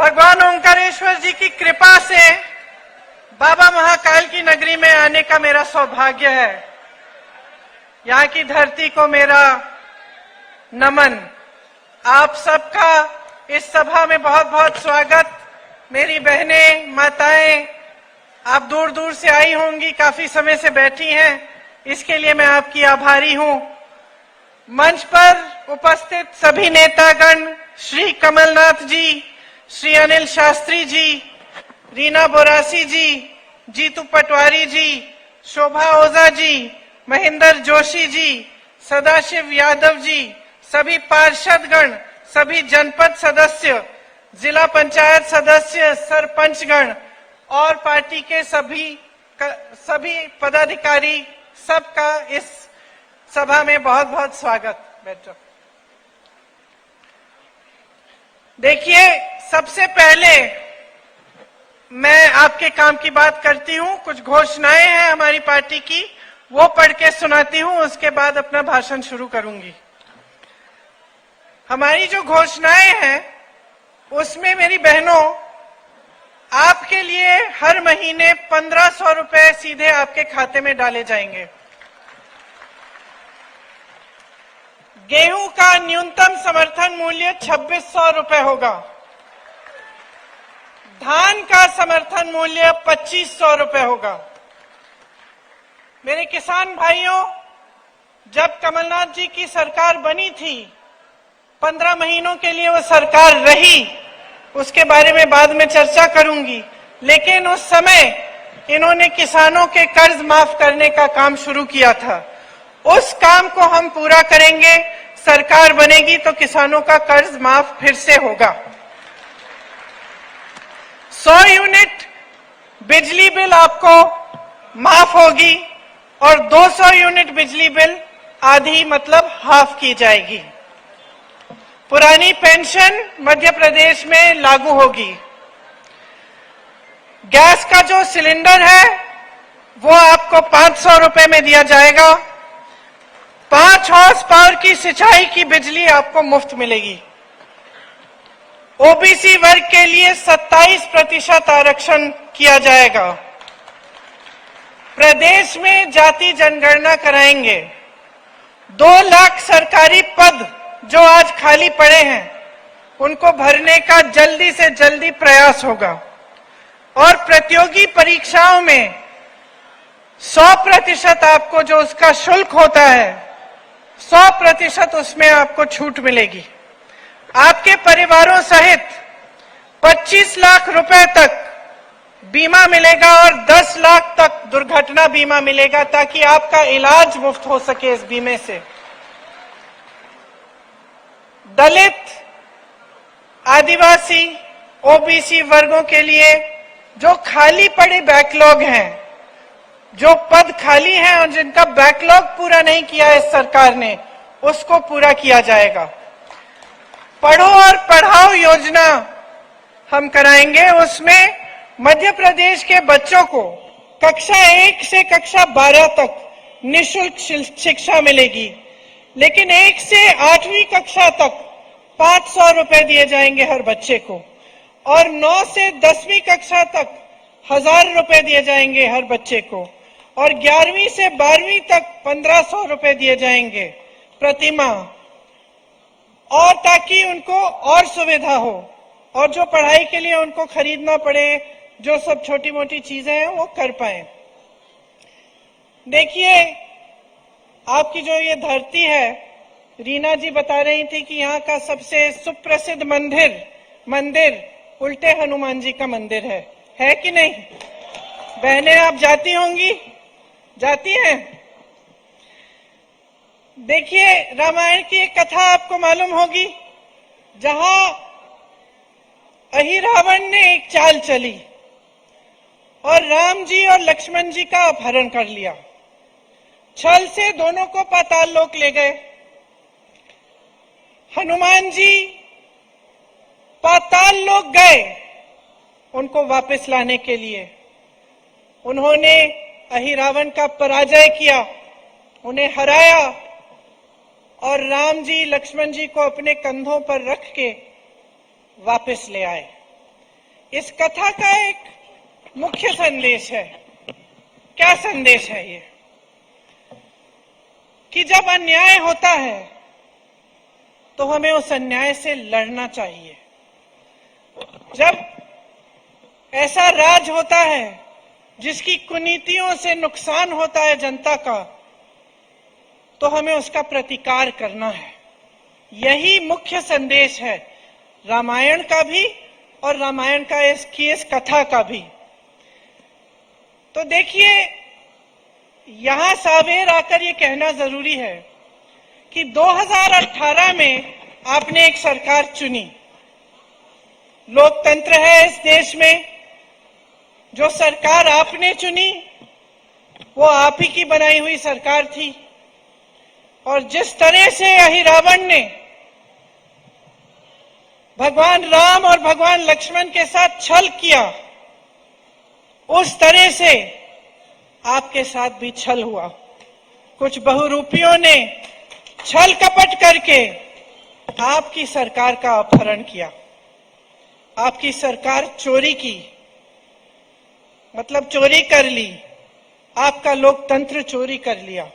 भगवान ओंकारेश्वर जी की कृपा से बाबा महाकाल की नगरी में आने का मेरा सौभाग्य है। यहाँ की धरती को मेरा नमन। आप सबका इस सभा में बहुत बहुत स्वागत। मेरी बहनें, माताएं, आप दूर दूर से आई होंगी, काफी समय से बैठी हैं, इसके लिए मैं आपकी आभारी हूं। मंच पर उपस्थित सभी नेतागण, श्री कमलनाथ जी, श्री अनिल शास्त्री जी, रीना बोरासी जी, जीतू पटवारी जी, शोभा ओझा जी, महेंद्र जोशी जी, सदाशिव यादव जी, सभी पार्षदगण, सभी जनपद सदस्य, जिला पंचायत सदस्य, सरपंचगण और पार्टी के सभी पदाधिकारी, सबका इस सभा में बहुत बहुत स्वागत। बैठो। देखिए, सबसे पहले मैं आपके काम की बात करती हूं। कुछ घोषणाएं हैं हमारी पार्टी की, वो पढ़ के सुनाती हूं, उसके बाद अपना भाषण शुरू करूंगी। हमारी जो घोषणाएं हैं उसमें मेरी बहनों, आपके लिए हर महीने 1500 रुपए सीधे आपके खाते में डाले जाएंगे। गेहूं का न्यूनतम समर्थन मूल्य 2600 रुपए होगा। धान का समर्थन मूल्य 2500 रुपए होगा। मेरे किसान भाइयों, जब कमलनाथ जी की सरकार बनी थी, 15 महीनों के लिए वो सरकार रही, उसके बारे में बाद में चर्चा करूंगी, लेकिन उस समय इन्होंने किसानों के कर्ज माफ करने का काम शुरू किया था। उस काम को हम पूरा करेंगे। सरकार बनेगी तो किसानों का कर्ज माफ फिर से होगा। 100 यूनिट बिजली बिल आपको माफ होगी और 200 यूनिट बिजली बिल आधी मतलब हाफ की जाएगी। पुरानी पेंशन मध्य प्रदेश में लागू होगी। गैस का जो सिलेंडर है वो आपको 500 रुपए में दिया जाएगा। 5 हॉर्स पावर की सिंचाई की बिजली आपको मुफ्त मिलेगी। ओबीसी वर्ग के लिए 27% आरक्षण किया जाएगा। प्रदेश में जाति जनगणना कराएंगे। 2 लाख सरकारी पद जो आज खाली पड़े हैं उनको भरने का जल्दी से जल्दी प्रयास होगा और प्रतियोगी परीक्षाओं में 100% आपको जो उसका शुल्क होता है 100% उसमें आपको छूट मिलेगी। आपके परिवारों सहित 25 लाख रुपए तक बीमा मिलेगा और 10 लाख तक दुर्घटना बीमा मिलेगा, ताकि आपका इलाज मुफ्त हो सके इस बीमे से। दलित, आदिवासी, ओबीसी वर्गों के लिए जो खाली पड़े बैकलॉग हैं, जो पद खाली हैं और जिनका बैकलॉग पूरा नहीं किया है इस सरकार ने, उसको पूरा किया जाएगा। पढ़ो और पढ़ाओ योजना हम कराएंगे। उसमें मध्य प्रदेश के बच्चों को कक्षा 1 से कक्षा 12 तक निःशुल्क शिक्षा मिलेगी, लेकिन 1 से 8वीं कक्षा तक 500 रुपए दिए जाएंगे हर बच्चे को, और 9 से 10वीं कक्षा तक 1000 रुपए दिए जाएंगे हर बच्चे को, और 11वीं से 12वीं तक 1500 रुपए दिए जाएंगे प्रति माह, और ताकि उनको और सुविधा हो और जो पढ़ाई के लिए उनको खरीदना पड़े, जो सब छोटी मोटी चीजें हैं वो कर पाए। देखिए, आपकी जो ये धरती है, रीना जी बता रही थी कि यहाँ का सबसे सुप्रसिद्ध मंदिर उल्टे हनुमान जी का मंदिर है कि नहीं? बहनें आप जाती होंगी, जाती हैं? देखिए, रामायण की एक कथा आपको मालूम होगी, जहां अहिरावण ने एक चाल चली और राम जी और लक्ष्मण जी का अपहरण कर लिया। छल से दोनों को पाताल लोक ले गए। हनुमान जी पाताल लोक गए उनको वापस लाने के लिए। उन्होंने अहिरावण का पराजय किया, उन्हें हराया और राम जी लक्ष्मण जी को अपने कंधों पर रख के वापस ले आए। इस कथा का एक मुख्य संदेश है। क्या संदेश है ये? कि जब अन्याय होता है तो हमें उस अन्याय से लड़ना चाहिए। जब ऐसा राज होता है जिसकी कुनीतियों से नुकसान होता है जनता का, तो हमें उसका प्रतिकार करना है। यही मुख्य संदेश है रामायण का भी और रामायण का इस कथा का भी। तो देखिए, यहां सावेर आकर ये कहना जरूरी है कि 2018 में आपने एक सरकार चुनी। लोकतंत्र है इस देश में। जो सरकार आपने चुनी वो आप ही की बनाई हुई सरकार थी। और जिस तरह से अहिरावण ने भगवान राम और भगवान लक्ष्मण के साथ छल किया, उस तरह से आपके साथ भी छल हुआ। कुछ बहुरूपियों ने छल कपट करके आपकी सरकार का अपहरण किया। आपकी सरकार चोरी की, मतलब चोरी कर ली। आपका लोकतंत्र चोरी कर लिया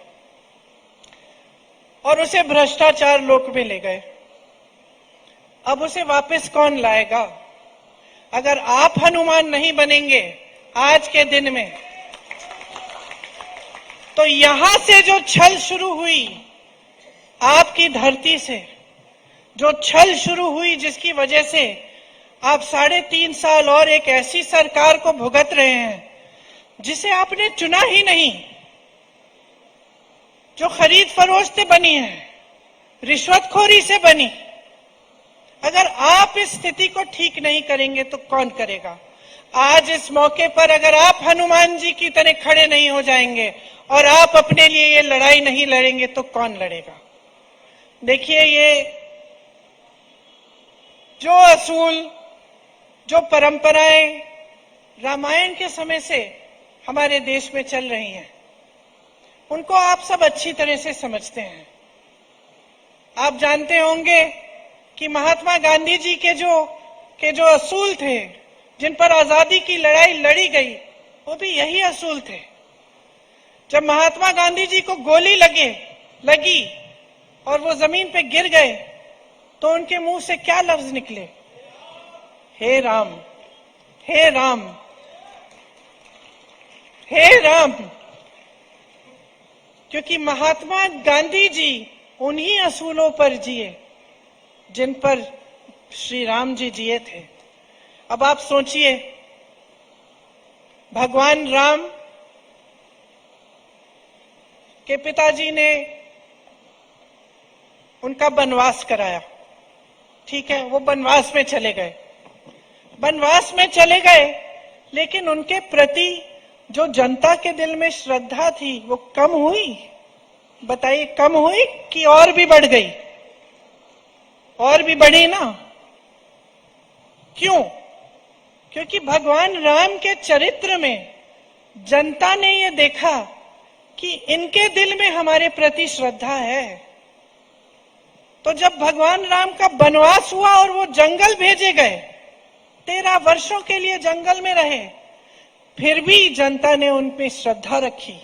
और उसे भ्रष्टाचार लोक में ले गए। अब उसे वापस कौन लाएगा? अगर आप हनुमान नहीं बनेंगे आज के दिन में, तो यहां से जो छल शुरू हुई, आपकी धरती से जो छल शुरू हुई, जिसकी वजह से आप 3.5 साल और एक ऐसी सरकार को भुगत रहे हैं जिसे आपने चुना ही नहीं, जो खरीद फरोख्त से बनी है, रिश्वतखोरी से बनी। अगर आप इस स्थिति को ठीक नहीं करेंगे तो कौन करेगा? आज इस मौके पर अगर आप हनुमान जी की तरह खड़े नहीं हो जाएंगे और आप अपने लिए ये लड़ाई नहीं लड़ेंगे तो कौन लड़ेगा? देखिए, ये जो असूल, जो परंपराएं रामायण के समय से हमारे देश में चल रही हैं, उनको आप सब अच्छी तरह से समझते हैं। आप जानते होंगे कि महात्मा गांधी जी के जो असूल थे, जिन पर आजादी की लड़ाई लड़ी गई, वो भी यही असूल थे। जब महात्मा गांधी जी को गोली लगी और वो जमीन पे गिर गए, तो उनके मुंह से क्या लफ्ज निकले? हे राम, हे राम, हे राम। क्योंकि महात्मा गांधी जी उन्हीं असूलों पर जिए जिन पर श्री राम जी जिए थे। अब आप सोचिए, भगवान राम के पिताजी ने उनका वनवास कराया, ठीक है, वो वनवास में चले गए। वनवास में चले गए, लेकिन उनके प्रति जो जनता के दिल में श्रद्धा थी वो कम हुई? बताइए, कम हुई कि और भी बढ़ गई? और भी बढ़ी ना। क्यों? क्योंकि भगवान राम के चरित्र में जनता ने ये देखा कि इनके दिल में हमारे प्रति श्रद्धा है। तो जब भगवान राम का वनवास हुआ और वो जंगल भेजे गए, 13 वर्षों के लिए जंगल में रहे, फिर भी जनता ने उन पे श्रद्धा रखी।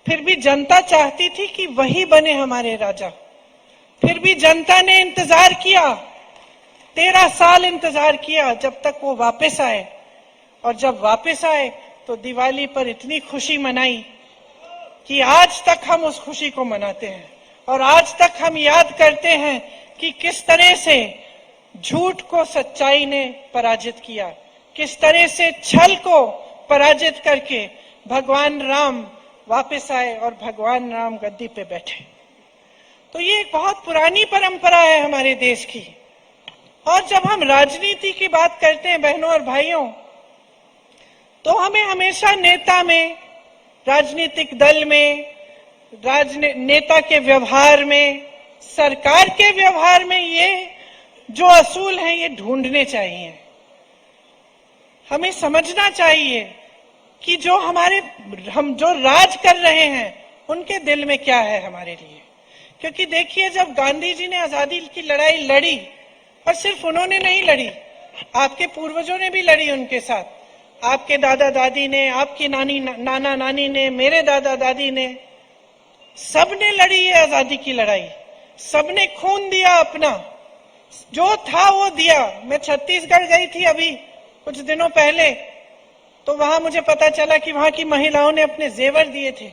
फिर भी जनता चाहती थी कि वही बने हमारे राजा। फिर भी जनता ने इंतजार किया, 13 साल इंतजार किया, जब तक वो वापस आए। और जब वापस आए तो दिवाली पर इतनी खुशी मनाई कि आज तक हम उस खुशी को मनाते हैं। और आज तक हम याद करते हैं कि किस तरह से झूठ को सच्चाई ने पराजित किया, किस तरह से छल को पराजित करके भगवान राम वापस आए और भगवान राम गद्दी पे बैठे। तो ये एक बहुत पुरानी परंपरा है हमारे देश की। और जब हम राजनीति की बात करते हैं बहनों और भाइयों, तो हमें हमेशा नेता में, राजनीतिक दल में, नेता के व्यवहार में, सरकार के व्यवहार में ये जो असूल हैं ये ढूंढने चाहिए। हमें समझना चाहिए कि हम जो राज कर रहे हैं उनके दिल में क्या है हमारे लिए। क्योंकि देखिए, जब गांधी जी ने आजादी की लड़ाई लड़ी, और सिर्फ उन्होंने नहीं लड़ी, आपके पूर्वजों ने भी लड़ी उनके साथ, आपके दादा दादी ने, आपकी नाना नानी ने, मेरे दादा दादी ने, सबने लड़ी है आजादी की लड़ाई। सबने खून दिया अपना, जो था वो दिया। मैं छत्तीसगढ़ गई थी अभी कुछ दिनों पहले, तो वहां मुझे पता चला कि वहां की महिलाओं ने अपने जेवर दिए थे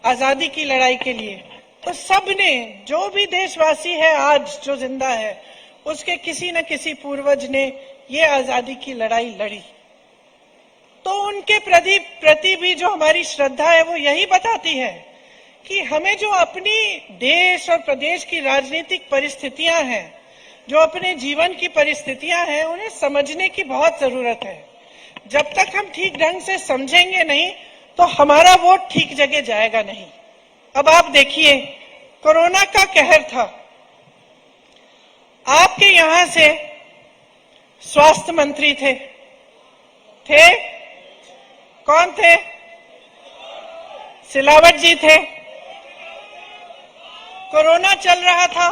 आजादी की लड़ाई के लिए। तो सबने, जो भी देशवासी है आज जो जिंदा है, उसके किसी न किसी पूर्वज ने ये आजादी की लड़ाई लड़ी। तो उनके प्रति भी जो हमारी श्रद्धा है वो यही बताती है कि हमें जो अपनी देश और प्रदेश की राजनीतिक परिस्थितियां हैं, जो अपने जीवन की परिस्थितियां हैं, उन्हें समझने की बहुत जरूरत है। जब तक हम ठीक ढंग से समझेंगे नहीं तो हमारा वोट ठीक जगह जाएगा नहीं। अब आप देखिए, कोरोना का कहर था, आपके यहां से स्वास्थ्य मंत्री थे कौन थे? सिलावट जी थे। कोरोना चल रहा था,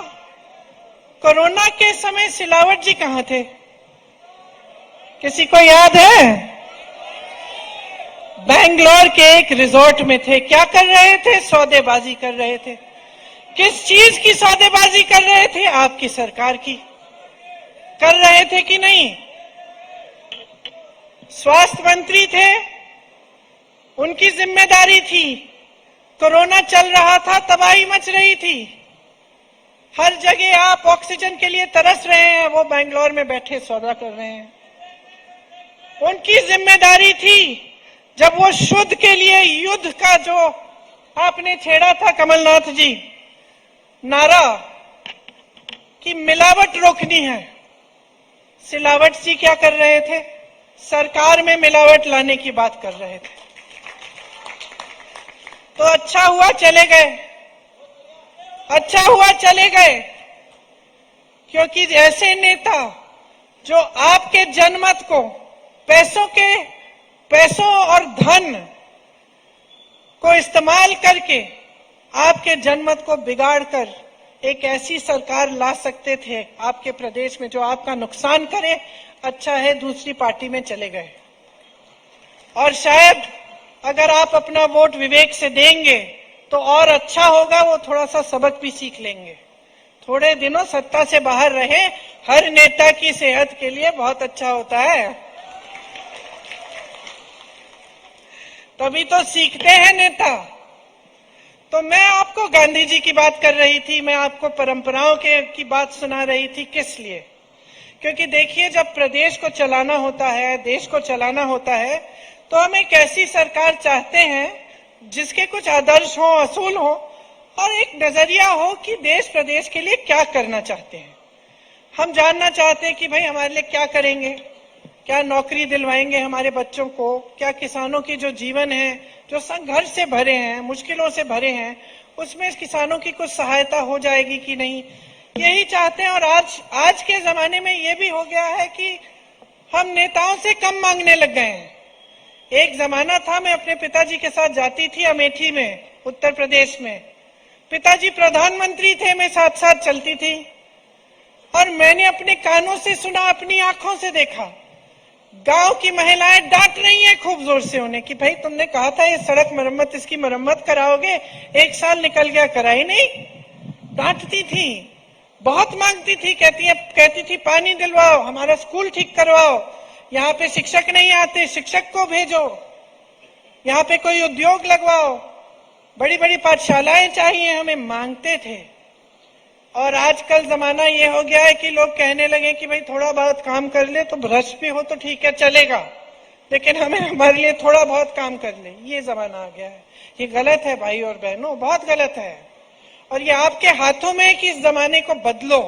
कोरोना के समय सिलावट जी कहां थे? किसी को याद है? बेंगलोर के एक रिजॉर्ट में थे। क्या कर रहे थे? सौदेबाजी कर रहे थे। किस चीज की सौदेबाजी कर रहे थे? आपकी सरकार की। कर रहे थे कि नहीं? स्वास्थ्य मंत्री थे, उनकी जिम्मेदारी थी। कोरोना चल रहा था, तबाही मच रही थी, हर जगह आप ऑक्सीजन के लिए तरस रहे हैं, वो बेंगलोर में बैठे सौदा कर रहे हैं। उनकी जिम्मेदारी थी। जब वो शुद्ध के लिए युद्ध का जो आपने छेड़ा था कमलनाथ जी नारा कि मिलावट रोकनी है, सिलावट जी क्या कर रहे थे? सरकार में मिलावट लाने की बात कर रहे थे। तो अच्छा हुआ चले गए, अच्छा हुआ चले गए, क्योंकि ऐसे नेता जो आपके जनमत को पैसों और धन को इस्तेमाल करके आपके जनमत को बिगाड़कर एक ऐसी सरकार ला सकते थे आपके प्रदेश में जो आपका नुकसान करे, अच्छा है दूसरी पार्टी में चले गए। और शायद अगर आप अपना वोट विवेक से देंगे तो और अच्छा होगा, वो थोड़ा सा सबक भी सीख लेंगे। थोड़े दिनों सत्ता से बाहर रहे, हर नेता की सेहत के लिए बहुत अच्छा होता है, तभी तो सीखते हैं नेता। तो मैं आपको गांधी जी की बात कर रही थी, मैं आपको परंपराओं की बात सुना रही थी। किस लिए? क्योंकि देखिए, जब प्रदेश को चलाना होता है, देश को चलाना होता है, तो हम एक ऐसी सरकार चाहते हैं जिसके कुछ आदर्श हो, असूल हो और एक नजरिया हो कि देश प्रदेश के लिए क्या करना चाहते हैं। हम जानना चाहते हैं कि भाई हमारे लिए क्या करेंगे, क्या नौकरी दिलवाएंगे हमारे बच्चों को, क्या किसानों की जो जीवन है, जो संघर्ष से भरे हैं, मुश्किलों से भरे हैं, उसमें किसानों की कुछ सहायता हो जाएगी कि नहीं, यही चाहते हैं। और आज के जमाने में ये भी हो गया है कि हम नेताओं से कम मांगने लग गए हैं। एक जमाना था, मैं अपने पिताजी के साथ जाती थी अमेठी में, उत्तर प्रदेश में। पिताजी प्रधानमंत्री थे, मैं साथ साथ चलती थी और मैंने अपने कानों से सुना, अपनी आंखों से देखा, गांव की महिलाएं डांट रही हैं खूब जोर से उन्हें कि भाई तुमने कहा था ये सड़क मरम्मत, इसकी मरम्मत कराओगे, 1 साल निकल गया, कराई नहीं। डांटती थी, बहुत मांगती थी, कहती थी पानी दिलवाओ, हमारा स्कूल ठीक करवाओ, यहाँ पे शिक्षक नहीं आते, शिक्षक को भेजो, यहाँ पे कोई उद्योग लगवाओ, बड़ी बड़ी पाठशालाएं चाहिए हमें, मांगते थे। और आजकल जमाना ये हो गया है कि लोग कहने लगे कि भाई थोड़ा बहुत काम कर ले तो भ्रष्ट भी हो तो ठीक है चलेगा, लेकिन हमारे लिए थोड़ा बहुत काम कर ले, ये जमाना आ गया है। ये गलत है भाई और बहनों, बहुत गलत है। और ये आपके हाथों में है कि इस जमाने को बदलो।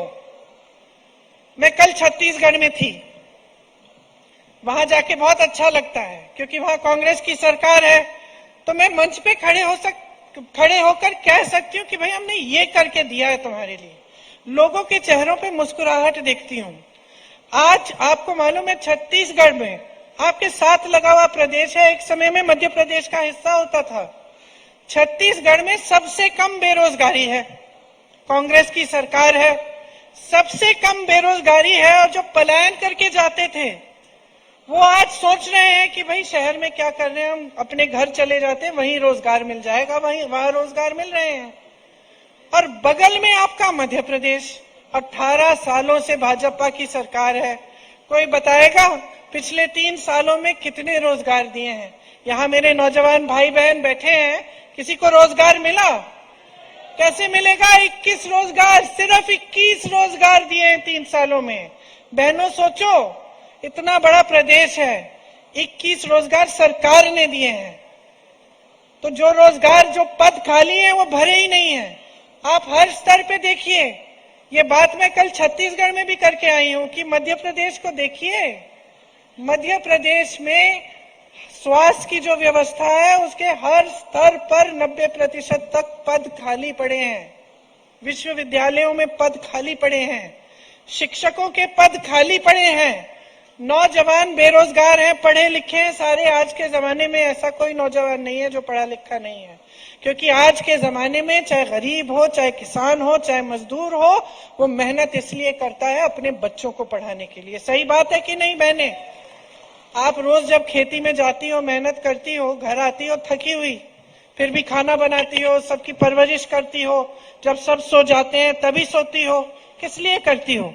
मैं कल छत्तीसगढ़ में थी, वहां जाके बहुत अच्छा लगता है क्योंकि वहां कांग्रेस की सरकार है। तो मैं मंच पे खड़े होकर कह सकती हूँ कि भाई हमने ये करके दिया है तुम्हारे लिए। लोगों के चेहरों पे मुस्कुराहट देखती हूँ। आज आपको मालूम है, छत्तीसगढ़ में आपके साथ लगा हुआ प्रदेश है, एक समय में मध्य प्रदेश का हिस्सा होता था। छत्तीसगढ़ में सबसे कम बेरोजगारी है, कांग्रेस की सरकार है, सबसे कम बेरोजगारी है, और जो पलायन करके जाते थे वो आज सोच रहे हैं कि भाई शहर में क्या कर रहे हैं, हम अपने घर चले जाते हैं, वहीं रोजगार मिल जाएगा, वहां रोजगार मिल रहे हैं। और बगल में आपका मध्य प्रदेश, 18 सालों से भाजपा की सरकार है। कोई बताएगा पिछले 3 सालों में कितने रोजगार दिए हैं? यहाँ मेरे नौजवान भाई बहन बैठे हैं, किसी को रोजगार मिला? कैसे मिलेगा? 21 रोजगार, सिर्फ 21 रोजगार दिए हैं 3 सालों में। बहनों सोचो, इतना बड़ा प्रदेश है, 21 रोजगार सरकार ने दिए हैं। तो जो रोजगार, जो पद खाली है वो भरे ही नहीं है। आप हर स्तर पे देखिए, ये बात मैं कल छत्तीसगढ़ में भी करके आई हूं कि मध्य प्रदेश को देखिए। मध्य प्रदेश में स्वास्थ्य की जो व्यवस्था है उसके हर स्तर पर 90% तक पद खाली पड़े हैं। विश्वविद्यालयों में पद खाली पड़े हैं, शिक्षकों के पद खाली पड़े हैं, नौजवान बेरोजगार हैं, पढ़े लिखे हैं सारे। आज के जमाने में ऐसा कोई नौजवान नहीं है जो पढ़ा लिखा नहीं है, क्योंकि आज के जमाने में चाहे गरीब हो, चाहे किसान हो, चाहे मजदूर हो, वो मेहनत इसलिए करता है अपने बच्चों को पढ़ाने के लिए। सही बात है कि नहीं बहने? आप रोज जब खेती में जाती हो, मेहनत करती हो, घर आती हो थकी हुई, फिर भी खाना बनाती हो, सबकी परवरिश करती हो, जब सब सो जाते हैं तभी सोती हो। किस लिए करती हो?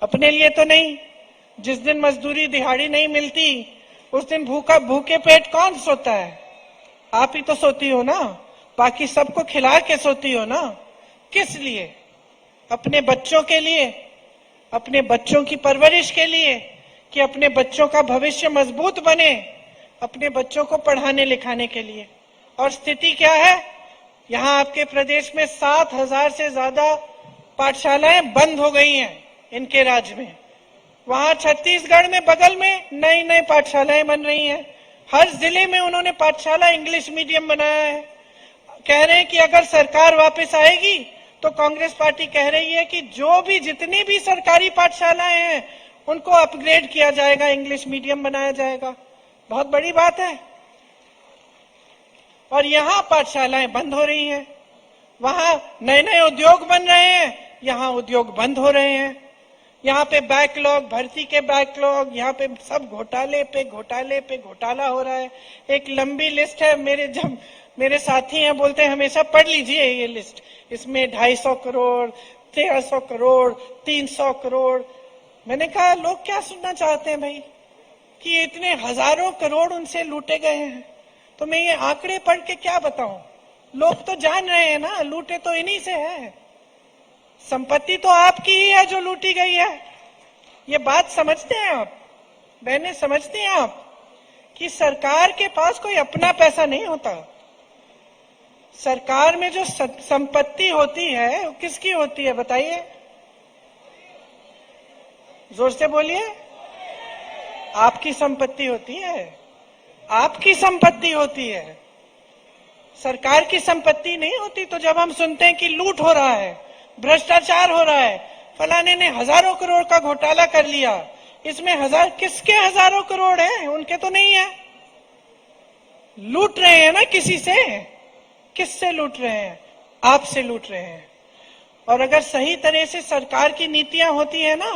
अपने लिए तो नहीं। जिस दिन मजदूरी दिहाड़ी नहीं मिलती उस दिन भूखे पेट कौन सोता है? आप ही तो सोती हो ना, बाकी सबको खिला के सोती हो ना। किस लिए? अपने बच्चों के लिए, अपने बच्चों की परवरिश के लिए, कि अपने बच्चों का भविष्य मजबूत बने, अपने बच्चों को पढ़ाने लिखाने के लिए। और स्थिति क्या है? यहाँ आपके प्रदेश में 7,000 से ज्यादा पाठशालाएं बंद हो गई हैं इनके राज्य में। वहां छत्तीसगढ़ में बगल में नई नई पाठशालाएं बन रही हैं। हर जिले में उन्होंने पाठशाला इंग्लिश मीडियम बनाया है। कह रहे हैं कि अगर सरकार वापस आएगी तो कांग्रेस पार्टी कह रही है कि जो भी जितनी भी सरकारी पाठशालाएं हैं उनको अपग्रेड किया जाएगा, इंग्लिश मीडियम बनाया जाएगा। बहुत बड़ी बात है। और यहाँ पाठशालाएं बंद हो रही हैं, वहां नए नए उद्योग बन रहे हैं, यहाँ उद्योग बंद हो रहे हैं। यहाँ पे बैकलॉग, भर्ती के बैकलॉग, यहाँ पे सब घोटाले पे घोटाले पे घोटाला हो रहा है। एक लंबी लिस्ट है, मेरे साथी हैं बोलते हैं हमेशा पढ़ लीजिए ये लिस्ट, इसमें 250 करोड़, 1300 करोड़, 300 करोड़। मैंने कहा लोग क्या सुनना चाहते हैं भाई, कि इतने हजारों करोड़ उनसे लूटे गए हैं। तो मैं ये आंकड़े पढ़ के क्या बताऊं? लोग तो जान रहे हैं ना, लूटे तो इन्हीं से है। संपत्ति तो आपकी ही है जो लूटी गई है। ये बात समझते हैं आप बहनें? समझते हैं आप कि सरकार के पास कोई अपना पैसा नहीं होता। सरकार में जो संपत्ति होती है वो किसकी होती है बताइए? जोर से बोलिए। आपकी संपत्ति होती है, आपकी संपत्ति होती है, सरकार की संपत्ति नहीं होती। तो जब हम सुनते हैं कि लूट हो रहा है, भ्रष्टाचार हो रहा है, फलाने ने हजारों करोड़ का घोटाला कर लिया, इसमें किसके हजारों करोड़ हैं? उनके तो नहीं है। लूट रहे हैं ना किसी से। किससे लूट रहे हैं? आपसे लूट रहे हैं। और अगर सही तरह से सरकार की नीतियां होती है ना,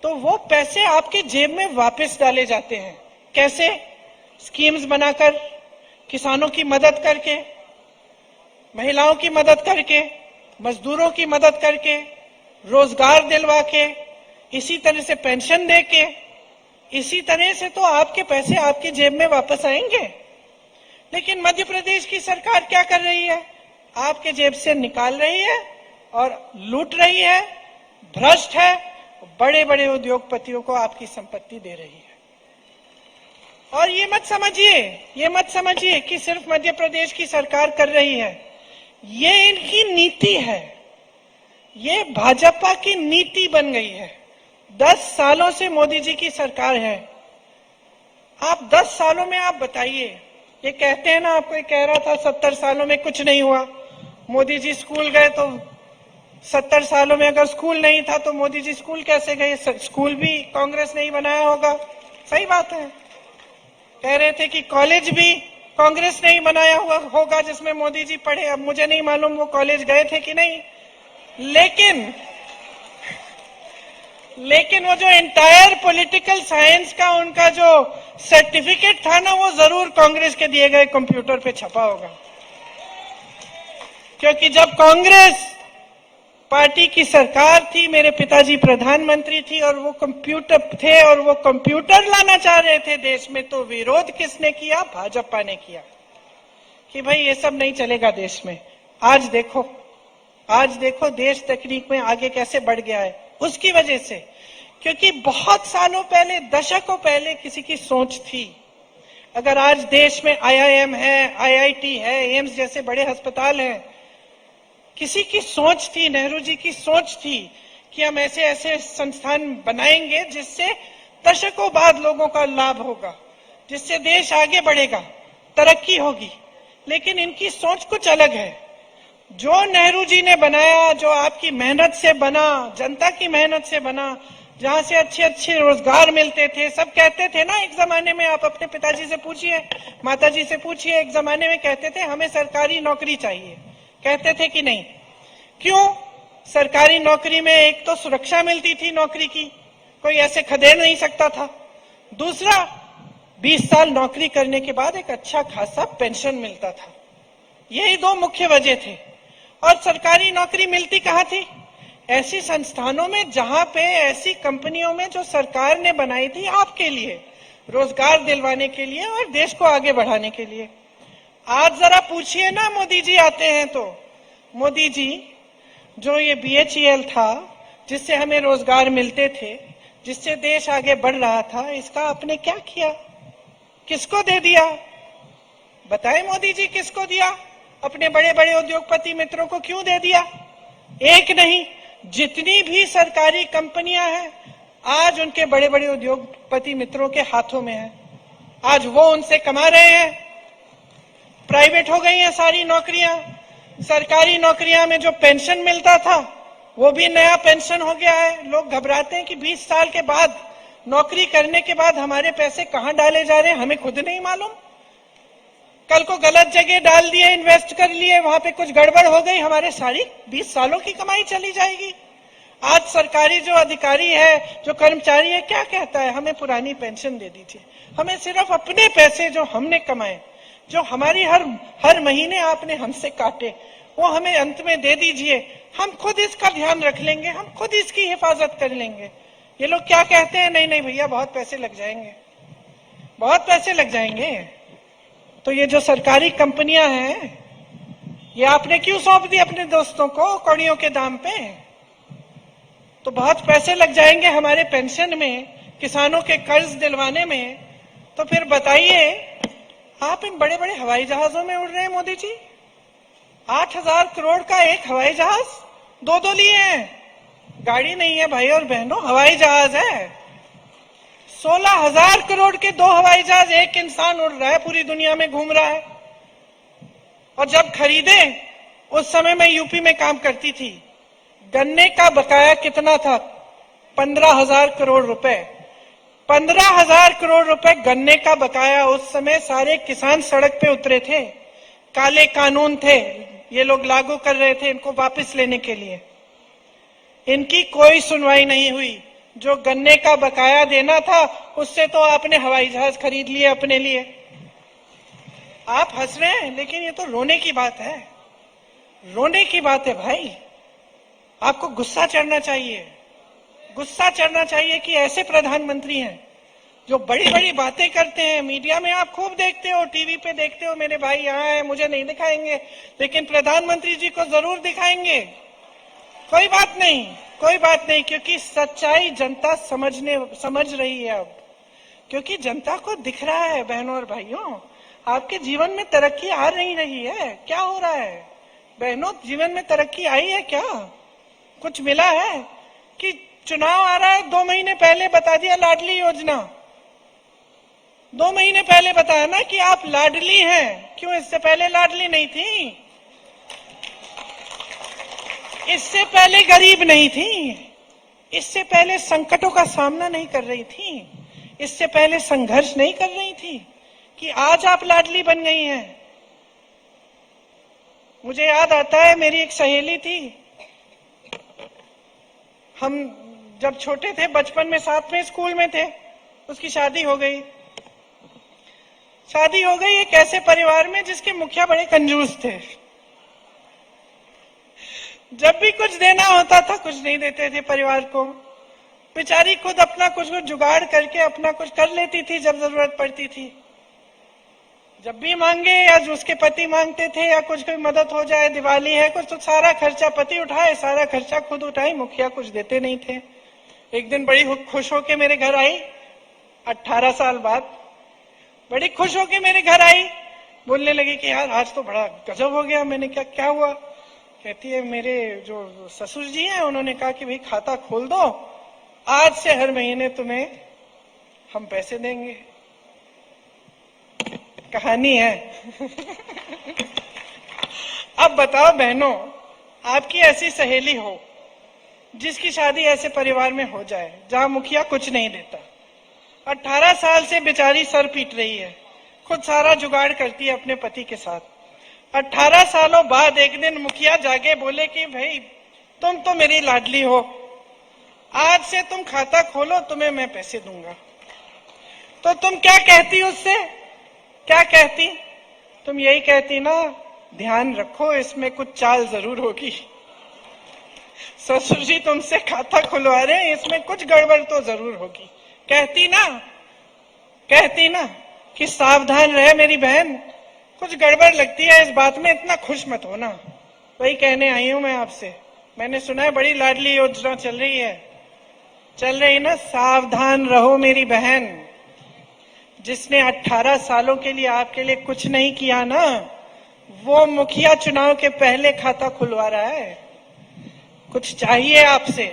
तो वो पैसे आपके जेब में वापस डाले जाते हैं। कैसे? स्कीम्स बनाकर, किसानों की मदद करके, महिलाओं की मदद करके, मजदूरों की मदद करके, रोजगार दिलवा के, इसी तरह से पेंशन दे के, इसी तरह से तो आपके पैसे आपकी जेब में वापस आएंगे। लेकिन मध्य प्रदेश की सरकार क्या कर रही है? आपके जेब से निकाल रही है और लूट रही है, भ्रष्ट है, बड़े बड़े उद्योगपतियों को आपकी संपत्ति दे रही है। और ये मत समझिए कि सिर्फ मध्य प्रदेश की सरकार कर रही है। ये इनकी नीति है, ये भाजपा की नीति बन गई है। 10 सालों से मोदी जी की सरकार है। आप 10 सालों में आप बताइए, ये कहते हैं ना, आपको कह रहा था 70 सालों में कुछ नहीं हुआ। मोदी जी स्कूल गए तो 70 सालों में अगर स्कूल नहीं था तो मोदी जी स्कूल कैसे गए? स्कूल भी कांग्रेस ने ही बनाया होगा। सही बात है। कह रहे थे कि कॉलेज भी कांग्रेस ने ही बनाया हुआ होगा जिसमें मोदी जी पढ़े। अब मुझे नहीं मालूम वो कॉलेज गए थे कि नहीं, लेकिन वो जो एंटायर पॉलिटिकल साइंस का उनका जो सर्टिफिकेट था ना, वो जरूर कांग्रेस के दिए गए कंप्यूटर पे छपा होगा। क्योंकि जब कांग्रेस पार्टी की सरकार थी, मेरे पिताजी प्रधानमंत्री थी और वो कंप्यूटर थे और वो कंप्यूटर लाना चाह रहे थे देश में, तो विरोध किसने किया? भाजपा ने किया कि भाई ये सब नहीं चलेगा देश में। आज देखो देश तकनीक में आगे कैसे बढ़ गया है, उसकी वजह से। क्योंकि बहुत सालों पहले, दशकों पहले किसी की सोच थी। अगर आज देश में IIM है, IIT है, एम्स जैसे बड़े अस्पताल हैं, किसी की सोच थी, नेहरू जी की सोच थी कि हम ऐसे ऐसे संस्थान बनाएंगे जिससे दशकों बाद लोगों का लाभ होगा, जिससे देश आगे बढ़ेगा, तरक्की होगी। लेकिन इनकी सोच कुछ अलग है। जो नेहरू जी ने बनाया, जो आपकी मेहनत से बना, जनता की मेहनत से बना, जहां से अच्छे अच्छे रोजगार मिलते थे, सब कहते थे ना एक जमाने में, आप अपने पिताजी से पूछिए, माताजी से पूछिए, एक जमाने में कहते थे हमें सरकारी नौकरी चाहिए। कहते थे कि नहीं? क्यों? सरकारी नौकरी में एक तो सुरक्षा मिलती थी नौकरी की, कोई ऐसे खदेड़ नहीं सकता था। दूसरा, 20 साल नौकरी करने के बाद एक अच्छा खासा पेंशन मिलता था। यही दो मुख्य वजह थे। और सरकारी नौकरी मिलती कहाँ थी? ऐसी संस्थानों में जहां पे, ऐसी कंपनियों में जो सरकार ने बनाई थी आपके लिए, रोजगार दिलवाने के लिए और देश को आगे बढ़ाने के लिए। आज जरा पूछिए ना, मोदी जी आते हैं तो, मोदी जी जो ये BHEL था, जिससे हमें रोजगार मिलते थे, जिससे देश आगे बढ़ रहा था, इसका आपने क्या किया? किसको दे दिया? बताएं मोदी जी, किसको दिया? अपने बड़े बड़े उद्योगपति मित्रों को क्यों दे दिया? एक नहीं, जितनी भी सरकारी कंपनियां हैं आज उनके बड़े बड़े उद्योगपति मित्रों के हाथों में है। आज वो उनसे कमा रहे हैं। प्राइवेट हो गई हैं सारी नौकरियां। सरकारी नौकरियां में जो पेंशन मिलता था वो भी नया पेंशन हो गया है। लोग घबराते हैं कि 20 साल के बाद, नौकरी करने के बाद हमारे पैसे कहां डाले जा रहे हैं, हमें खुद नहीं मालूम। कल को गलत जगह डाल दिए, इन्वेस्ट कर लिए, वहां पे कुछ गड़बड़ हो गई, हमारे सारी 20 सालों की कमाई चली जाएगी। आज सरकारी जो अधिकारी है, जो कर्मचारी है, क्या कहता है? हमें पुरानी पेंशन दे दीजिए, हमें सिर्फ अपने पैसे जो हमने कमाए, जो हमारी हर महीने आपने हमसे काटे, वो हमें अंत में दे दीजिए, हम खुद इसका ध्यान रख लेंगे, हम खुद इसकी हिफाजत कर लेंगे। ये लोग क्या कहते हैं? नहीं नहीं भैया, बहुत पैसे लग जाएंगे, बहुत पैसे लग जाएंगे। तो ये जो सरकारी कंपनियां हैं, ये आपने क्यों सौंप दी अपने दोस्तों को कौड़ियों के दाम पे? तो बहुत पैसे लग जाएंगे हमारे पेंशन में, किसानों के कर्ज दिलवाने में। तो फिर बताइए, आप इन बड़े बड़े हवाई जहाजों में उड़ रहे हैं मोदी जी। 8,000 करोड़ का एक हवाई जहाज, दो लिए हैं। गाड़ी नहीं है भाई और बहनों, हवाई जहाज है। 16,000 करोड़ के 2 हवाई जहाज एक इंसान उड़ रहा है, पूरी दुनिया में घूम रहा है। और जब खरीदे, उस समय मैं यूपी में काम करती थी, गन्ने का बकाया कितना था? 15,000 करोड़ रुपए। 15,000 करोड़ रुपए गन्ने का बकाया। उस समय सारे किसान सड़क पे उतरे थे। काले कानून थे, ये लोग लागू कर रहे थे इनको वापस लेने के लिए। इनकी कोई सुनवाई नहीं हुई। जो गन्ने का बकाया देना था, उससे तो आपने हवाई जहाज खरीद लिए अपने लिए। आप हंस रहे हैं, लेकिन ये तो रोने की बात है, रोने की बात है भाई। आपको गुस्सा चढ़ना चाहिए, गुस्सा चढ़ना चाहिए कि ऐसे प्रधानमंत्री हैं जो बड़ी बड़ी बातें करते हैं। मीडिया में आप खूब देखते हो, टीवी पे देखते हो, मेरे भाई यहाँ हैं, मुझे नहीं दिखाएंगे, लेकिन प्रधानमंत्री जी को जरूर दिखाएंगे। कोई बात नहीं, कोई बात नहीं, क्योंकि सच्चाई जनता समझ रही है अब। क्योंकि जनता को दिख रहा है बहनों और भाइयों, आपके जीवन में तरक्की आ नहीं रही है। क्या हो रहा है बहनों? जीवन में तरक्की आई है क्या? कुछ मिला है? कि चुनाव आ रहा है, 2 महीने पहले बता दिया लाडली योजना। 2 महीने पहले बताया ना कि आप लाडली हैं। क्यों इससे पहले लाडली नहीं थी? इससे पहले गरीब नहीं थी, इससे पहले संकटों का सामना नहीं कर रही थी, इससे पहले संघर्ष नहीं कर रही थी, कि आज आप लाडली बन गई हैं। मुझे याद आता है, मेरी एक सहेली थी, हम जब छोटे थे, बचपन में साथ में स्कूल में थे, उसकी शादी हो गई। शादी हो गई एक ऐसे परिवार में जिसके मुखिया बड़े कंजूस थे। जब भी कुछ देना होता था कुछ नहीं देते थे परिवार को। बेचारी खुद अपना कुछ जुगाड़ करके अपना कुछ कर लेती थी जब जरूरत पड़ती थी। जब भी मांगे या उसके पति मांगते थे या कुछ कोई मदद हो जाए, दिवाली है कुछ, तो सारा खर्चा पति उठाए, सारा खर्चा खुद उठाए, मुखिया कुछ देते नहीं थे। एक दिन बड़ी खुश होके मेरे घर आई, 18 साल बाद बड़ी खुश होके मेरे घर आई, बोलने लगी कि यार आज तो बड़ा गजब हो गया। मैंने क्या हुआ? कहती है मेरे जो ससुर जी हैं उन्होंने कहा कि भाई खाता खोल दो, आज से हर महीने तुम्हें हम पैसे देंगे। कहानी है। अब बताओ बहनों, आपकी ऐसी सहेली हो जिसकी शादी ऐसे परिवार में हो जाए जहां मुखिया कुछ नहीं देता, 18 साल से बेचारी सर पीट रही है, खुद सारा जुगाड़ करती है अपने पति के साथ। 18 सालों बाद एक दिन मुखिया जागे, बोले कि भाई तुम तो मेरी लाडली हो, आज से तुम खाता खोलो, तुम्हें मैं पैसे दूंगा। तो तुम क्या कहती उससे? क्या कहती? तुम यही कहती ना, ध्यान रखो इसमें कुछ चाल जरूर होगी। ससुर जी तुमसे खाता खुलवा रहे हैं, इसमें कुछ गड़बड़ तो जरूर होगी। कहती ना, कहती ना कि सावधान रहे मेरी बहन, कुछ गड़बड़ लगती है इस बात में, इतना खुश मत होना। वही कहने आई हूं मैं आपसे। मैंने सुना है बड़ी लाडली योजना चल रही है, चल रही ना, सावधान रहो मेरी बहन। जिसने 18 सालों के लिए आपके लिए कुछ नहीं किया ना, वो मुखिया चुनाव के पहले खाता खुलवा रहा है। कुछ चाहिए आपसे,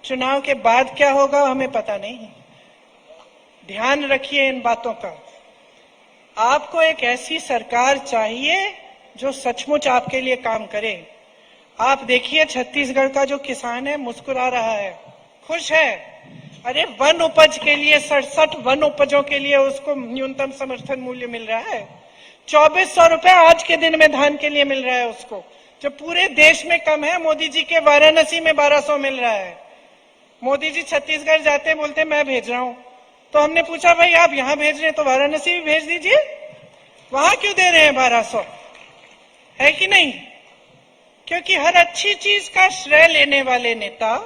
चुनाव के बाद क्या होगा हमें पता नहीं। ध्यान रखिए इन बातों का। आपको एक ऐसी सरकार चाहिए जो सचमुच आपके लिए काम करे। आप देखिए छत्तीसगढ़ का जो किसान है मुस्कुरा रहा है, खुश है। अरे वन उपज के लिए 67 वन उपजों के लिए उसको न्यूनतम समर्थन मूल्य मिल रहा है। 2400 रुपए आज के दिन में धान के लिए मिल रहा है उसको, जो पूरे देश में कम है। मोदी जी के वाराणसी में 1200 मिल रहा है। मोदी जी छत्तीसगढ़ जाते बोलते मैं भेज रहा हूं, तो हमने पूछा भाई आप यहां भेज रहे हैं तो वाराणसी भी भेज दीजिए, वहां क्यों दे रहे हैं 1200? है कि नहीं? क्योंकि हर अच्छी चीज का श्रेय लेने वाले नेता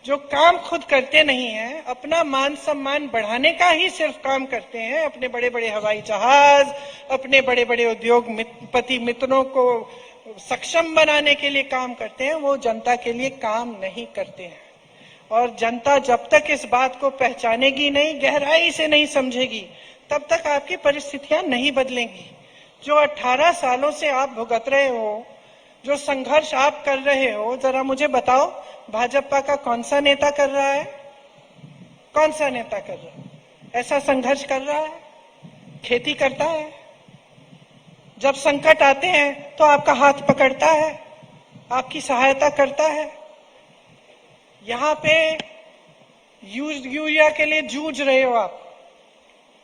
जो काम खुद करते नहीं है, अपना मान सम्मान बढ़ाने का ही सिर्फ काम करते हैं, अपने बड़े बड़े हवाई जहाज, अपने बड़े बड़े उद्योगपति मित्रों को सक्षम बनाने के लिए काम करते हैं, वो जनता के लिए काम नहीं करते हैं। और जनता जब तक इस बात को पहचानेगी नहीं, गहराई से नहीं समझेगी, तब तक आपकी परिस्थितियां नहीं बदलेंगी। जो 18 सालों से आप भुगत रहे हो, जो संघर्ष आप कर रहे हो, जरा मुझे बताओ भाजपा का कौन सा नेता कर रहा है? कौन सा नेता कर रहा है ऐसा संघर्ष कर रहा है? खेती करता है, जब संकट आते हैं तो आपका हाथ पकड़ता है, आपकी सहायता करता है। यहाँ पे यूरिया के लिए जूझ रहे हो आप।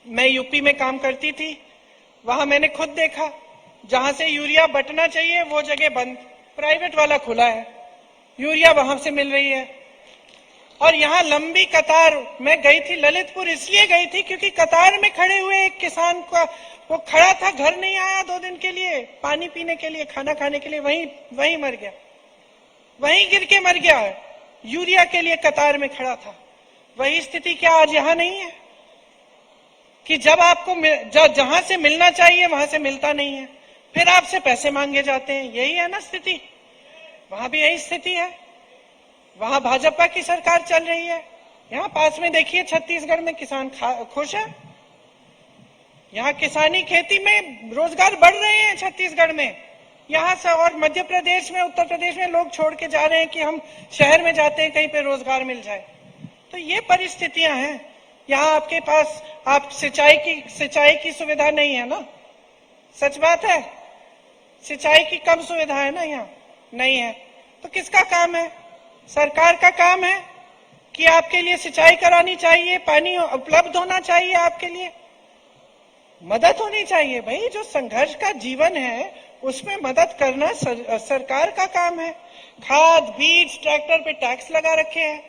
मैं यूपी में काम करती थी, वहां मैंने खुद देखा, जहां से यूरिया बटना चाहिए वो जगह बंद, प्राइवेट वाला खुला है, यूरिया वहां से मिल रही है। और यहाँ लंबी कतार, मैं गई थी ललितपुर, इसलिए गई थी क्योंकि कतार में खड़े हुए एक किसान का, वो खड़ा था, घर नहीं आया 2 दिन के लिए, पानी पीने के लिए, खाना खाने के लिए, वहीं मर गया, वहीं गिर के मर गया। यूरिया के लिए कतार में खड़ा था। वही स्थिति क्या आज यहाँ नहीं है कि जब आपको जहां से मिलना चाहिए वहां से मिलता नहीं है, फिर आपसे पैसे मांगे जाते हैं? यही है ना स्थिति। वहां भी यही स्थिति है, वहां भाजपा की सरकार चल रही है। यहाँ पास में देखिए छत्तीसगढ़ में किसान खुश है, यहाँ किसानी खेती में रोजगार बढ़ रहे हैं छत्तीसगढ़ में। यहाँ से और मध्य प्रदेश में, उत्तर प्रदेश में लोग छोड़ के जा रहे हैं कि हम शहर में जाते हैं कहीं पे रोजगार मिल जाए। तो ये परिस्थितियां हैं। यहाँ आपके पास आप सिंचाई की सुविधा नहीं है ना, सच बात है, सिंचाई की कम सुविधा है ना, यहाँ नहीं है। तो किसका काम है? सरकार का काम है कि आपके लिए सिंचाई करानी चाहिए, पानी उपलब्ध होना चाहिए, आपके लिए मदद होनी चाहिए। भाई जो संघर्ष का जीवन है उसमें मदद करना सरकार का काम है। खाद बीज ट्रैक्टर पे टैक्स लगा रखे हैं,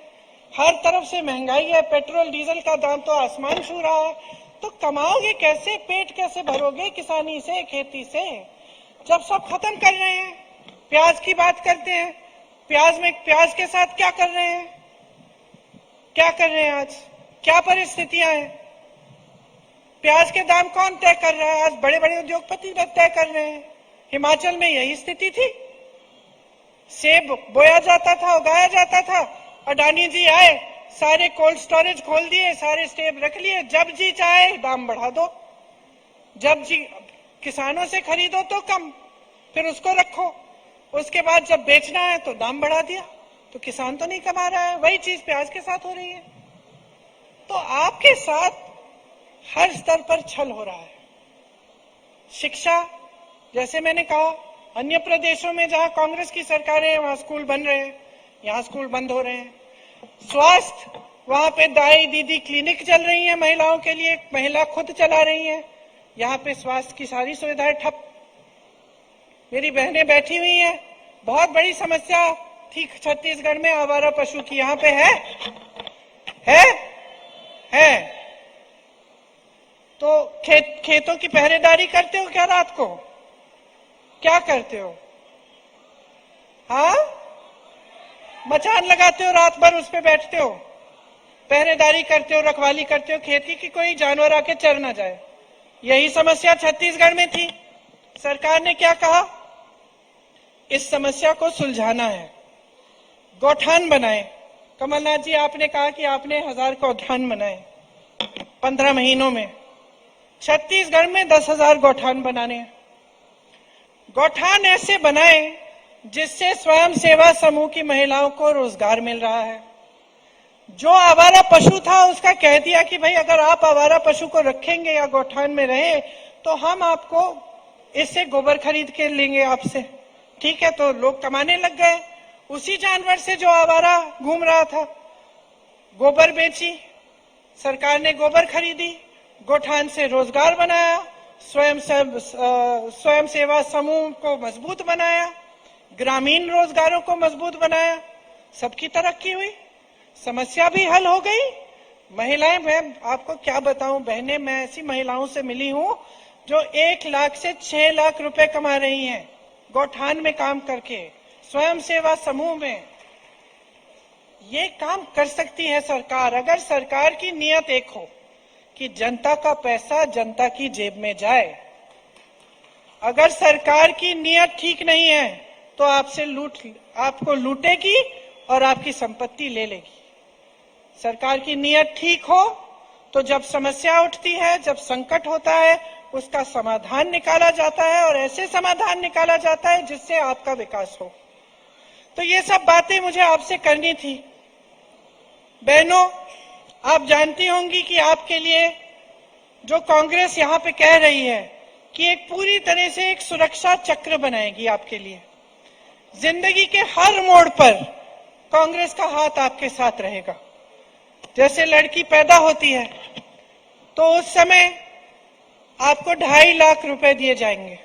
हर तरफ से महंगाई है, पेट्रोल डीजल का दाम तो आसमान छू रहा है। तो कमाओगे कैसे, पेट कैसे भरोगे किसानी से, खेती से, जब सब खत्म कर रहे हैं। प्याज की बात करते हैं, प्याज के साथ क्या कर रहे हैं, क्या कर रहे हैं आज, क्या परिस्थितियां हैं। प्याज के दाम कौन तय कर रहा है, आज बड़े बड़े उद्योगपति तय कर रहे हैं। हिमाचल में यही स्थिति थी, सेब बोया जाता था, उगाया जाता था, अडानी जी आए, सारे कोल्ड स्टोरेज खोल दिए, सारे सेब रख लिए, जब जी चाहे दाम बढ़ा दो, जब जी किसानों से खरीदो तो कम, फिर उसको रखो, उसके बाद जब बेचना है तो दाम बढ़ा दिया। तो किसान तो नहीं कमा रहा है। वही चीज प्याज के साथ हो रही है। तो आपके साथ हर स्तर पर छल हो रहा है। शिक्षा, जैसे मैंने कहा, अन्य प्रदेशों में जहां कांग्रेस की सरकार है वहां स्कूल बन रहे हैं, यहाँ स्कूल बंद हो रहे हैं। स्वास्थ्य, वहां पे दाई दीदी क्लिनिक चल रही है महिलाओं के लिए, महिला खुद चला रही है, यहाँ पे स्वास्थ्य की सारी सुविधाएं ठप। मेरी बहनें बैठी हुई हैं, बहुत बड़ी समस्या थी छत्तीसगढ़ में आवारा पशु की, यहाँ पे है। तो खेतों की पहरेदारी करते हो क्या रात को, क्या करते हो? हाँ, मचान लगाते हो, रात भर उस पे बैठते हो, पहरेदारी करते हो, रखवाली करते हो खेती की, कोई जानवर आके चर ना जाए। यही समस्या छत्तीसगढ़ में थी। सरकार ने क्या कहा, इस समस्या को सुलझाना है, गौठान बनाए। कमलनाथ जी, आपने कहा कि आपने 1000 गौठान बनाए 15 महीनों में। छत्तीसगढ़ में 10,000 गौठान बनाने हैं। गौठान ऐसे बनाए जिससे स्वयं सेवा समूह की महिलाओं को रोजगार मिल रहा है। जो आवारा पशु था उसका कह दिया कि भाई अगर आप आवारा पशु को रखेंगे या गौठान में रहे तो हम आपको इससे गोबर खरीद के लेंगे आपसे। ठीक है, तो लोग कमाने लग गए। उसी जानवर से जो आवारा घूम रहा था, गोबर बेची, सरकार ने गोबर खरीदी, गौठान से रोजगार बनाया, स्वयं सेवा समूह को मजबूत बनाया, ग्रामीण रोजगारों को मजबूत बनाया, सबकी तरक्की हुई, समस्या भी हल हो गई। महिलाएं, मैं आपको क्या बताऊं बहनें, मैं ऐसी महिलाओं से मिली हूं जो 1 लाख से 6 लाख रुपए कमा रही हैं गौठान में काम करके, स्वयं सेवा समूह में। ये काम कर सकती है सरकार, अगर सरकार की नीयत एक हो कि जनता का पैसा जनता की जेब में जाए। अगर सरकार की नीयत ठीक नहीं है तो आपको लूटेगी और आपकी संपत्ति ले लेगी। सरकार की नीयत ठीक हो तो जब समस्या उठती है, जब संकट होता है, उसका समाधान निकाला जाता है, और ऐसे समाधान निकाला जाता है जिससे आपका विकास हो। तो ये सब बातें मुझे आपसे करनी थी। बहनों, आप जानती होंगी कि आपके लिए जो कांग्रेस यहाँ पे कह रही है कि एक पूरी तरह से एक सुरक्षा चक्र बनाएगी आपके लिए, जिंदगी के हर मोड़ पर कांग्रेस का हाथ आपके साथ रहेगा। जैसे लड़की पैदा होती है तो उस समय आपको 2.5 लाख रुपए दिए जाएंगे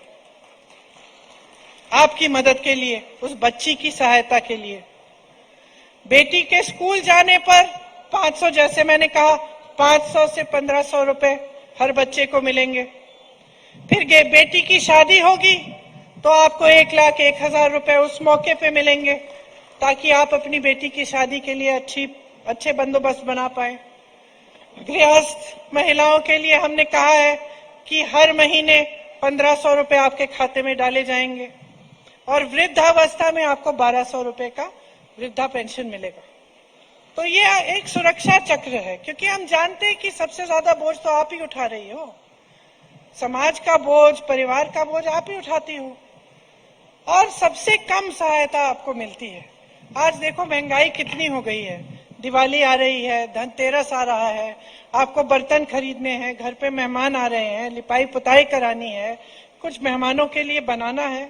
आपकी मदद के लिए, उस बच्ची की सहायता के लिए। बेटी के स्कूल जाने पर 500, जैसे मैंने कहा, 500 से 1500 रुपए हर बच्चे को मिलेंगे। फिर बेटी की शादी होगी तो आपको 1,01,000 रुपए उस मौके पे मिलेंगे, ताकि आप अपनी बेटी की शादी के लिए अच्छे बंदोबस्त बना पाए। गृहस्थ महिलाओं के लिए हमने कहा है कि हर महीने 1500 रुपए आपके खाते में डाले जाएंगे, और वृद्धावस्था में आपको 1200 रुपए का वृद्धा पेंशन मिलेगा। तो ये एक सुरक्षा चक्र है, क्योंकि हम जानते हैं कि सबसे ज्यादा बोझ तो आप ही उठा रही हो, समाज का बोझ, परिवार का बोझ आप ही उठाती हो, और सबसे कम सहायता आपको मिलती है। आज देखो महंगाई कितनी हो गई है, दिवाली आ रही है, धनतेरस आ रहा है, आपको बर्तन खरीदने हैं, घर पे मेहमान आ रहे हैं, लिपाई पुताई करानी है, कुछ मेहमानों के लिए बनाना है।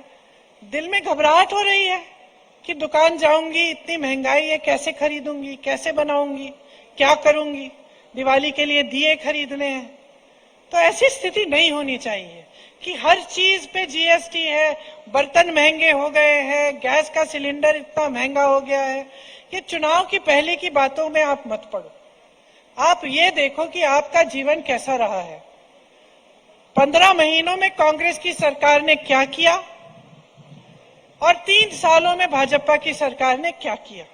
दिल में घबराहट हो रही है कि दुकान जाऊंगी, इतनी महंगाई है, कैसे खरीदूंगी, कैसे बनाऊंगी, क्या करूंगी, दिवाली के लिए दिए खरीदने हैं। तो ऐसी स्थिति नहीं होनी चाहिए कि हर चीज पे जीएसटी है, बर्तन महंगे हो गए हैं, गैस का सिलेंडर इतना महंगा हो गया है। ये चुनाव की पहले की बातों में आप मत पड़ो। आप ये देखो कि आपका जीवन कैसा रहा है। 15 महीनों में कांग्रेस की सरकार ने क्या किया और 3 सालों में भाजपा की सरकार ने क्या किया।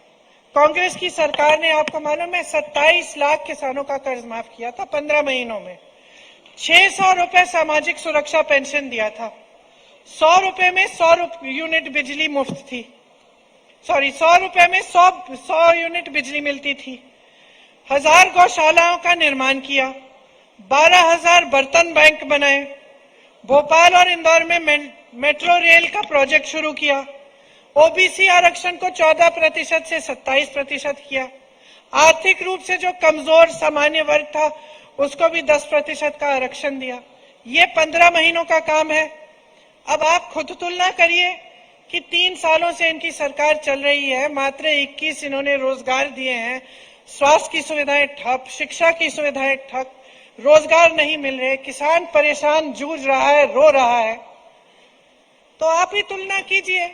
कांग्रेस की सरकार ने, आपको मालूम है, 27 लाख किसानों का कर्ज माफ किया था 15 महीनों में। 600 रुपए सामाजिक सुरक्षा पेंशन दिया था। 100 रुपए में 100 यूनिट बिजली मुफ्त थी। 100 रुपए में 100 यूनिट बिजली मिलती थी। 1000 गौशालाओं का निर्माण किया। 12,000 बर्तन बैंक बनाए। भोपाल और इंदौर में मेट्रो रेल का प्रोजेक्ट शुरू किया। ओबीसी आरक्षण को 14% से 27% किया। आर्थिक रूप से जो कमजोर सामान्य वर्ग था उसको भी 10% का आरक्षण दिया। ये 15 महीनों का काम है। अब आप खुद तुलना करिए कि 3 सालों से इनकी सरकार चल रही है, मात्र 21 इन्होंने रोजगार दिए हैं। स्वास्थ्य की सुविधाएं ठप, शिक्षा की सुविधाएं ठप, रोजगार नहीं मिल रहे, किसान परेशान, जूझ रहा है, रो रहा है। तो आप ही तुलना कीजिए,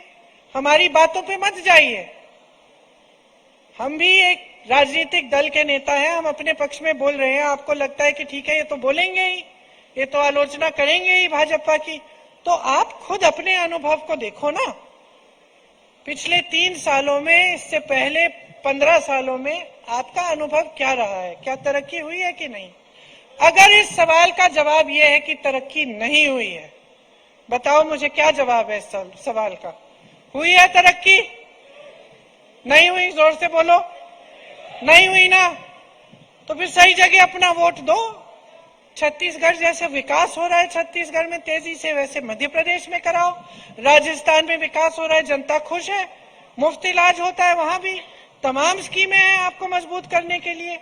हमारी बातों पे मत जाइए। हम भी एक राजनीतिक दल के नेता हैं, हम अपने पक्ष में बोल रहे हैं। आपको लगता है कि ठीक है, ये तो बोलेंगे ही, ये तो आलोचना करेंगे ही भाजपा की, तो आप खुद अपने अनुभव को देखो ना। पिछले 3 सालों में, इससे पहले 15 सालों में आपका अनुभव क्या रहा है? क्या तरक्की हुई है कि नहीं? अगर इस सवाल का जवाब यह है कि तरक्की नहीं हुई है, बताओ मुझे क्या जवाब है इस सवाल का? हुई है तरक्की? नहीं हुई? जोर से बोलो। नहीं हुई ना? तो फिर सही जगह अपना वोट दो। छत्तीसगढ़ जैसे विकास हो रहा है छत्तीसगढ़ में तेजी से, वैसे मध्य प्रदेश में कराओ। राजस्थान में विकास हो रहा है, जनता खुश है, मुफ्त इलाज होता है वहां भी। तमाम स्कीमें हैं आपको मजबूत करने के लिए,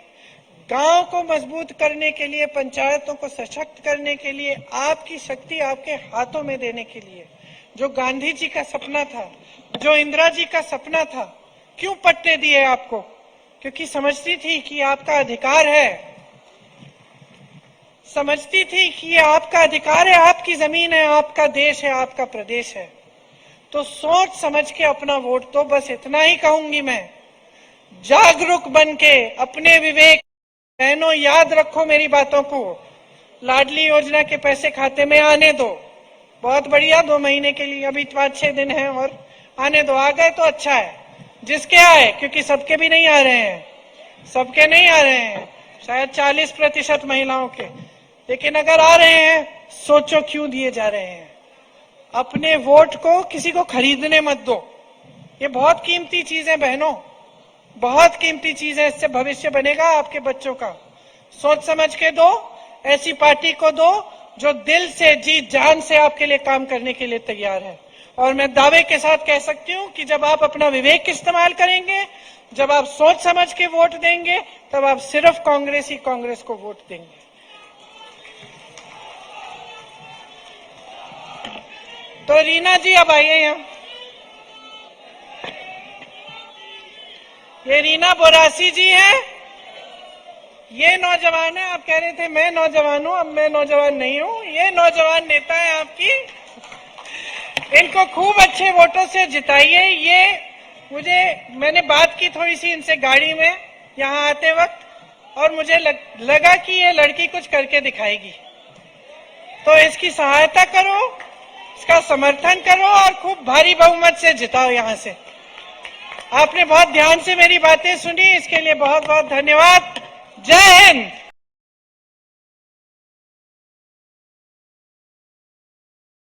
गांव को मजबूत करने के लिए, पंचायतों को सशक्त करने के लिए, आपकी शक्ति आपके हाथों में देने के लिए। जो गांधी जी का सपना था, जो इंदिरा जी का सपना था, क्यों पट्टे दिए आपको? क्योंकि समझती थी कि आपका अधिकार है, समझती थी कि ये आपका अधिकार है, आपकी जमीन है, आपका देश है, आपका प्रदेश है। तो सोच समझ के अपना वोट दो, बस इतना ही कहूंगी मैं। जागरूक बन के अपने विवेक, बहनों याद रखो मेरी बातों को। लाडली योजना के पैसे खाते में आने दो, बहुत बढ़िया, 2 महीने के लिए, अभी 5-6 दिन है और आने दो। आ गए तो अच्छा है, जिसके आए, क्योंकि सबके भी नहीं आ रहे हैं, सबके नहीं आ रहे हैं, शायद 40% महिलाओं के, लेकिन अगर आ रहे हैं, सोचो क्यों दिए जा रहे हैं। अपने वोट को किसी को खरीदने मत दो। ये बहुत कीमती चीज है बहनों, बहुत कीमती चीज है। इससे भविष्य बनेगा आपके बच्चों का। सोच समझ के दो, ऐसी पार्टी को दो जो दिल से, जी जान से आपके लिए काम करने के लिए तैयार है। और मैं दावे के साथ कह सकती हूँ कि जब आप अपना विवेक इस्तेमाल करेंगे, जब आप सोच समझ के वोट देंगे, तब आप सिर्फ कांग्रेस को वोट देंगे। तो रीना जी अब आइए यहाँ। ये रीना बोरासी जी हैं, ये नौजवान है। आप कह रहे थे मैं नौजवान हूं, अब मैं नौजवान नहीं हूं, ये नौजवान नेता है आपकी। इनको खूब अच्छे वोटों से जिताइए। ये मैंने बात की थोड़ी सी इनसे गाड़ी में यहाँ आते वक्त, और मुझे लगा कि ये लड़की कुछ करके दिखाएगी, तो इसकी सहायता करो, इसका समर्थन करो और खूब भारी बहुमत से जिताओ यहाँ से। आपने बहुत ध्यान से मेरी बातें सुनी, इसके लिए बहुत बहुत धन्यवाद। जय हिंद।